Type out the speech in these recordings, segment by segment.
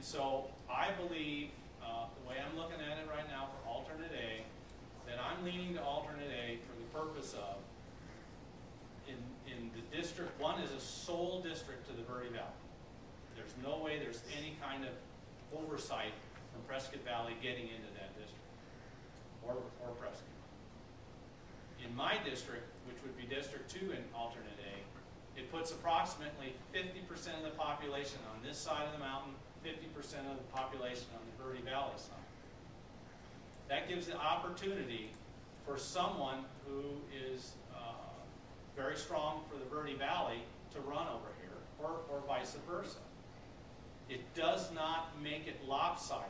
so I believe, the way I'm looking at it right now for alternate A, that I'm leaning to alternate A for the purpose of, in the district, one is a sole district to the Verde Valley. There's no way there's any kind of oversight from Prescott Valley getting into that district, or Prescott. In my district, which would be District 2 in alternate A, it puts approximately 50% of the population on this side of the mountain, 50% of the population on the Verde Valley side. That gives the opportunity for someone who is very strong for the Verde Valley to run over here, or vice versa. It does not make it lopsided.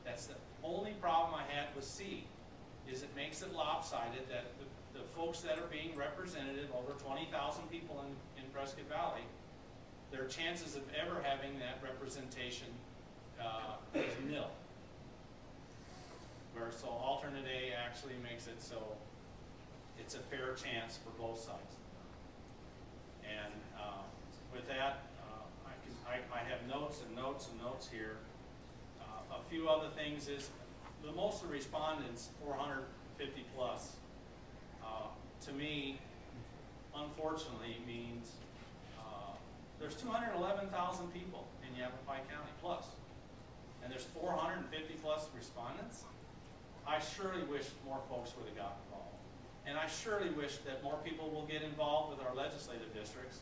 That's the only problem I had with C, is it makes it lopsided that the folks that are being represented, over 20,000 people in Prescott Valley, their chances of ever having that representation is nil. So alternate A actually makes it so it's a fair chance for both sides. And with that, I have notes and notes and notes here. A few other things is, the most of the respondents, 450 plus, to me, unfortunately, means there's 211,000 people in Yavapai County plus, and there's 450 plus respondents. I surely wish more folks would have gotten involved. And I surely wish that more people will get involved with our legislative districts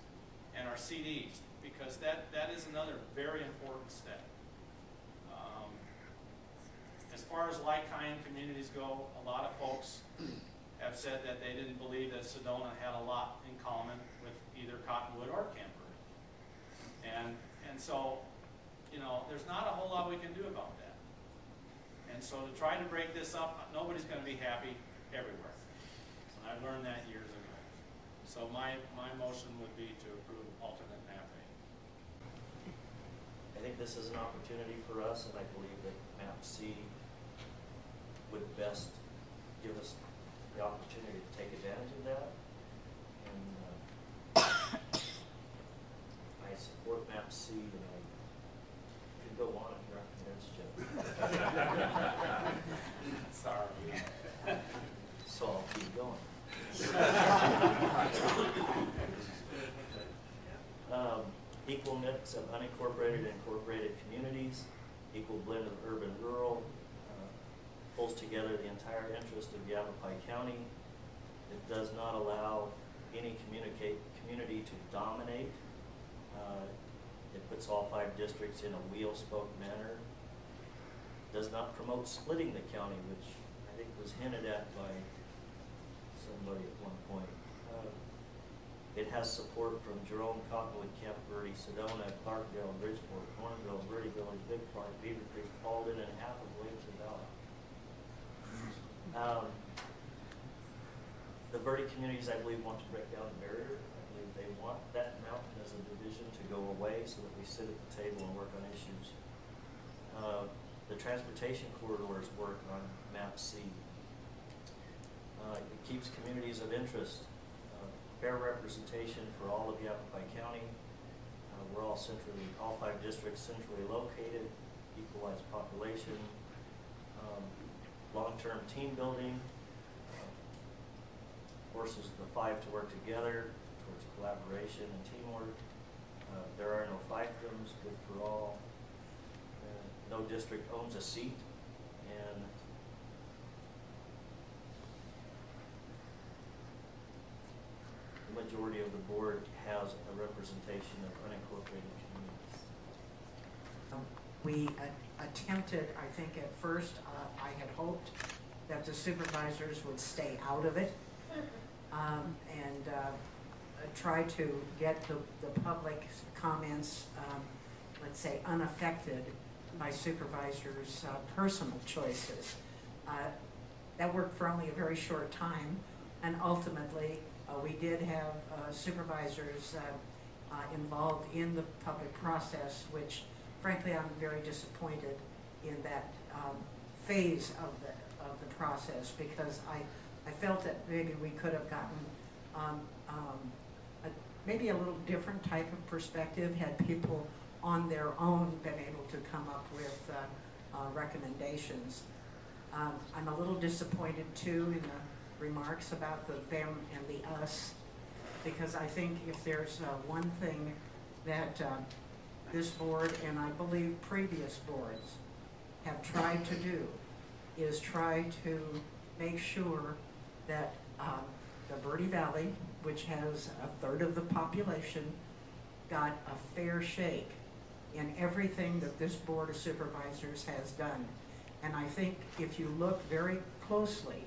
and our CDs, because that is another very important step. As far as like-kind communities go, a lot of folks have said that they didn't believe that Sedona had a lot in common with either Cottonwood or Camp Verde. And so, you know, there's not a whole lot we can do about that. And so to try to break this up, nobody's going to be happy everywhere. And I've learned that years ago. So my motion would be to approve alternate map A. I think this is an opportunity for us, and I believe that map C would best give us the opportunity to take advantage of that. And I support map C, and I could go on if you're not convinced, Joe. Sorry. So I'll keep going. Equal mix of unincorporated and incorporated communities, equal blend of urban rural, pulls together the entire interest of Yavapai County. It does not allow any community to dominate. It puts all 5 districts in a wheel-spoke manner. Does not promote splitting the county, which I think was hinted at by somebody at one point. It has support from Jerome, Cottonwood, Camp Verde, Sedona, Clarkdale, Bridgeport, Cornville, Verde Village, Big Park, Beaver Creek, Paulden, and half of Williamson Valley. The Verde communities, I believe, want to break down the barrier. I believe they want that mountain as a division to go away so that we sit at the table and work on issues. The transportation corridors work on map C. It keeps communities of interest. Fair representation for all of Yavapai County. We're all 5 districts centrally located, equalized population, long-term team building, forces the 5 to work together towards collaboration and teamwork. There are no fiefdoms, good for all. No district owns a seat, and the majority of the board has a representation of unincorporated communities. We attempted, I think at first, I had hoped that the supervisors would stay out of it and try to get the public comments, let's say, unaffected by supervisors' personal choices. That worked for only a very short time, and ultimately we did have supervisors involved in the public process, which frankly I'm very disappointed in that phase of the process, because I felt that maybe we could have gotten maybe a little different type of perspective had people on their own been able to come up with recommendations. I'm a little disappointed too in the remarks about the them and the us, because I think if there's one thing that this board and I believe previous boards have tried to do is try to make sure that the Verde Valley, which has a third of the population, got a fair shake in everything that this Board of Supervisors has done. And I think if you look very closely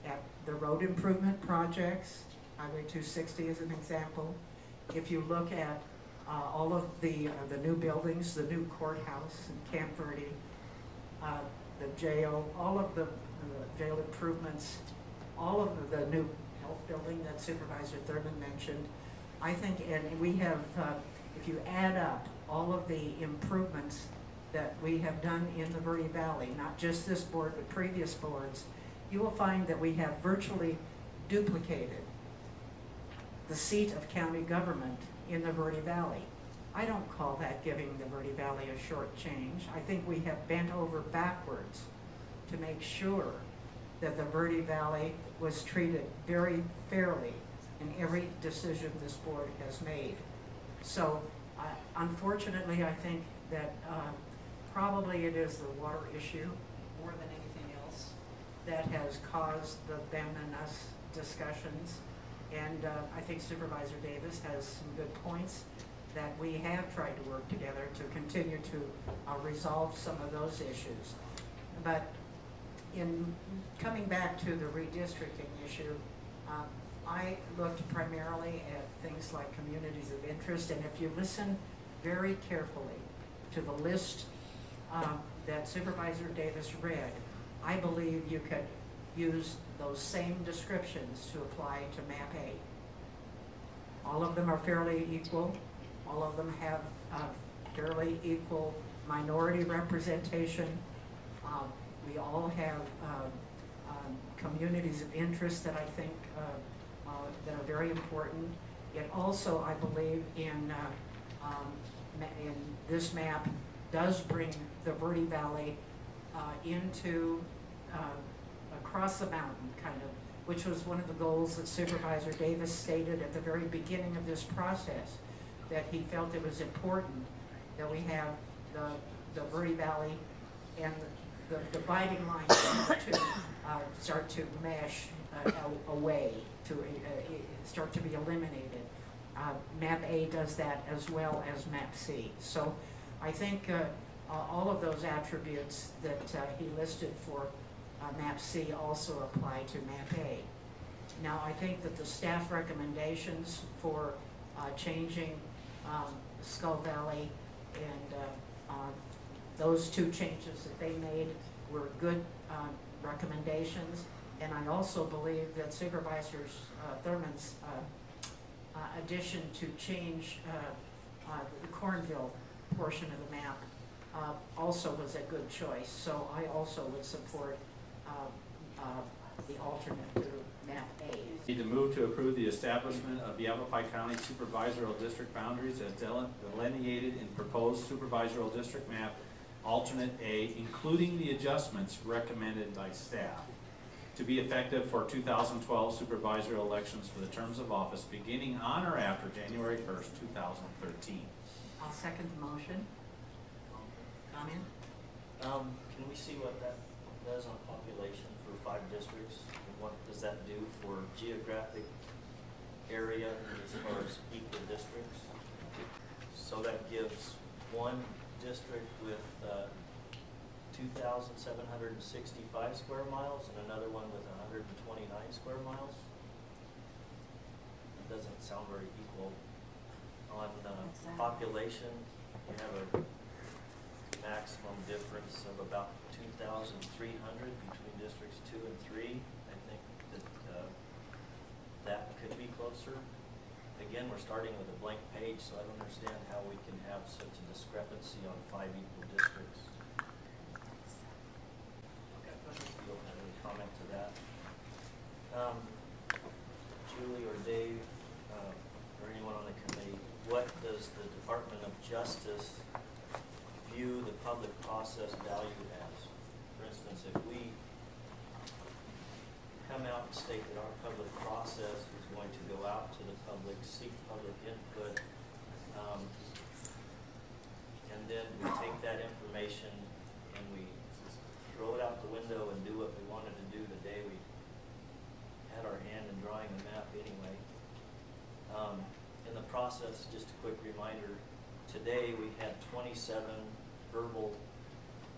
at the road improvement projects, Highway 260 as an example, if you look at all of the new buildings, the new courthouse in Camp Verde, the jail, all of the jail improvements, all of the new health building that Supervisor Thurman mentioned, I think, and we have, if you add up all of the improvements that we have done in the Verde Valley, not just this board, but previous boards, you will find that we have virtually duplicated the seat of county government in the Verde Valley. I don't call that giving the Verde Valley a short change. I think we have bent over backwards to make sure that the Verde Valley was treated very fairly in every decision this board has made. So unfortunately, I think that probably it is the water issue more than anything else that has caused the them and us discussions. And I think Supervisor Davis has some good points that we have tried to work together to continue to resolve some of those issues. But in coming back to the redistricting issue, I looked primarily at things like communities of interest, and if you listen very carefully to the list that Supervisor Davis read, I believe you could use those same descriptions to apply to Map A. All of them are fairly equal. All of them have fairly equal minority representation. We all have communities of interest that I think that are very important. It also, I believe, in this map does bring the Verde Valley into across the mountain, kind of, which was one of the goals that Supervisor Davis stated at the very beginning of this process, that he felt it was important that we have the Verde Valley and the dividing lines to start to mesh away, to start to be eliminated. Map A does that as well as Map C. So I think all of those attributes that he listed for Map C also apply to Map A. Now, I think that the staff recommendations for changing Skull Valley and those two changes that they made were good recommendations. And I also believe that Supervisor Thurman's addition to change the Cornville portion of the map also was a good choice. So I also would support the alternate to Map A. Need to move to approve the establishment of Yavapai County supervisory district boundaries as delineated in proposed supervisory district map, alternate A, including the adjustments recommended by staff, to be effective for 2012 supervisory elections for the terms of office beginning on or after January 1st, 2013. I'll second the motion. Comment? Can we see what that does on population for 5 districts? And what does that do for geographic area as far as equal districts? So that gives one district with 2,765 square miles and another one with 129 square miles. It doesn't sound very equal. On population, we have a maximum difference of about 2,300 between districts 2 and 3. I think that that could be closer. Again, we're starting with a blank page, so I don't understand how we can have such a discrepancy on 5 equal districts. You don't have any comment to that? Julie or Dave, or anyone on the committee, what does the Department of Justice process value as? For instance, if we come out and state that our public process is going to go out to the public, seek public input, and then we take that information and we throw it out the window and do what we wanted to do the day we had our hand in drawing the map anyway. In the process, just a quick reminder, today we had 27 verbal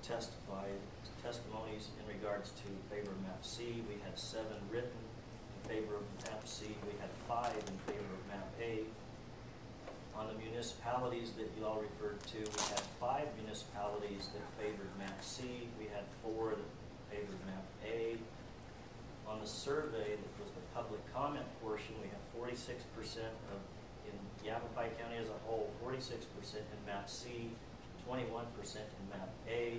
testimonies in regards to favor of map C. We had 7 written in favor of map C. We had 5 in favor of map A. On the municipalities that you all referred to, we had 5 municipalities that favored map C. We had 4 that favored map A. On the survey, that was the public comment portion, we had 46% in Yavapai County as a whole, 46% in map C, 21% in map A.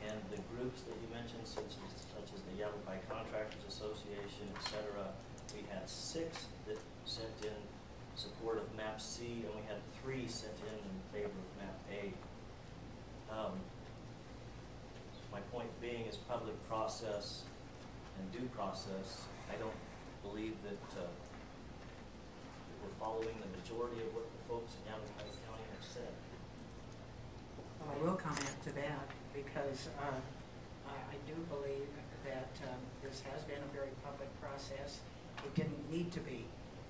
And the groups that you mentioned, such as the Yavapai Contractors Association, etc., we had 6 that sent in support of map C, and we had 3 sent in favor of map A. My point being is public process and due process. I don't believe that we're following the majority of what the folks in Yavapai County have said. Well, I will comment to that because I do believe that this has been a very public process. It didn't need to be.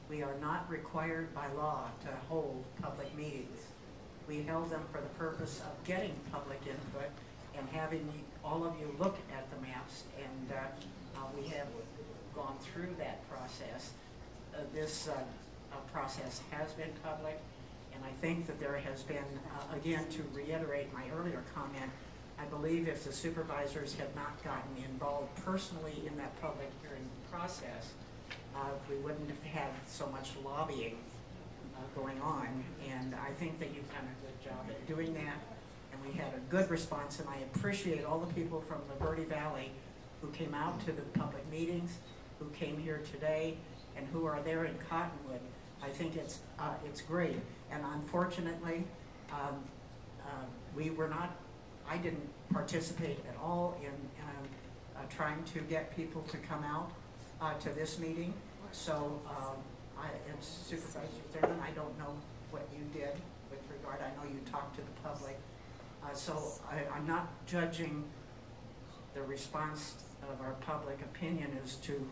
We are not required by law to hold public meetings. We held them for the purpose of getting public input and having all of you look at the maps, and we have gone through that process. This process has been public, and I think that there has been, again, to reiterate my earlier comment, I believe if the supervisors had not gotten involved personally in that public hearing process, we wouldn't have had so much lobbying going on, and I think that you've done a good job at doing that, and we had a good response, and I appreciate all the people from the Verde Valley who came out to the public meetings, who came here today, and who are there in Cottonwood. I think it's great, and unfortunately, I didn't participate at all in trying to get people to come out to this meeting. So, it's Supervisor Thurman, I don't know what you did with regard, I know you talked to the public. So I'm not judging the response of our public opinion as to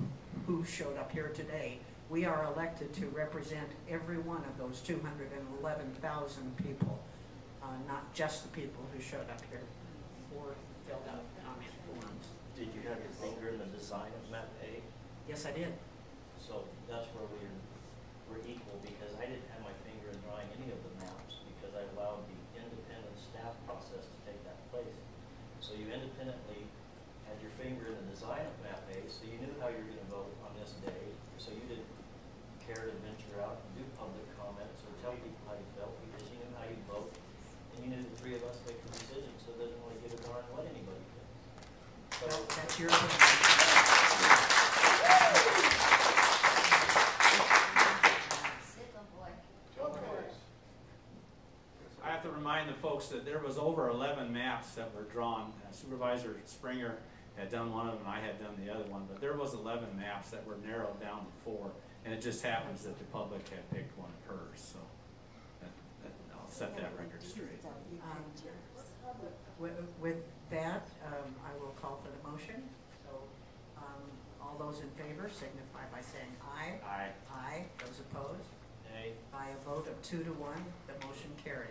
who showed up here today. We are elected to represent every one of those 211,000 people, not just the people who showed up here or filled out comment forms. Did you have your finger in the design of map A? Yes, I did. So that's where we're equal, because I didn't have my finger in drawing any of the maps because I allowed the independent staff process to take that place. So you independently had your finger in the design of map A, so you knew how you were going to vote on this day, so you didn't care to venture out and do public comments or tell people how you felt because you knew how you'd vote, and you knew the 3 of us make the decision, so it doesn't really give a darn what anybody thinks. So Well, that's your opinion. I have to remind the folks that there was over 11 maps that were drawn. Supervisor Springer had done one of them, I had done the other one, but there was 11 maps that were narrowed down to 4, and it just happens that the public had picked one of hers, so I'll set that record straight. With that, I will call for the motion. So, all those in favor signify by saying aye. Aye. Aye. Those opposed? Nay. By a vote of 2 to 1, the motion carries.